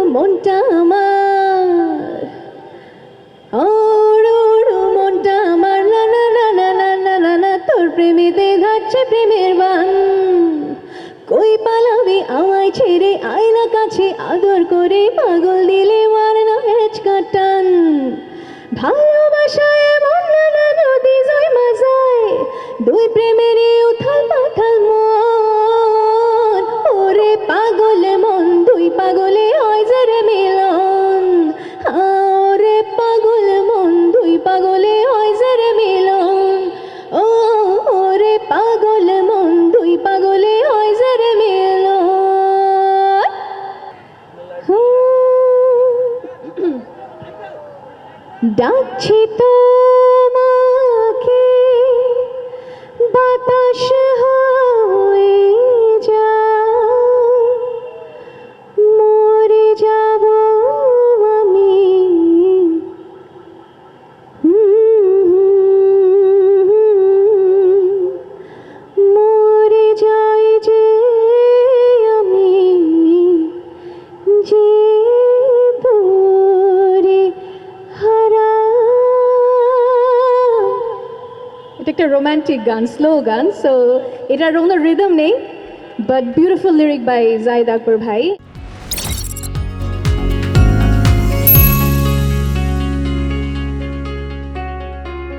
মনটা আমার মনটা আমার না না না না না না না না তোর প্রেমেতে ঘাটছে প্রেমের বান কই পালাবি আমায় ছেড়ে আয়না কাছে আদর করে পাগল দিলে মার না হেঁচকাটান ভালোবাসায় এমন নানা নদী জয় মাজায় দুই প্রেমেরই উথাল পাথাল মন ওরে পাগল মন দুই পাগলে হয় যে রে মিলন ওরে পাগল মন দুই পাগলে হয় যে রে মিলন ওরে পাগল মন দুই পাগলে হয় যে রে মিলন ডাকছি তোমাকে বাতাস হয়ে যায় মরে যাব আমি মরে যাই যে আমি যে তোরে হারা এটা একটা রোমান্টিক গান স্লো গান সো এটার কোনো রিদম নেই but beautiful lyric by Zahid Akbar ভাই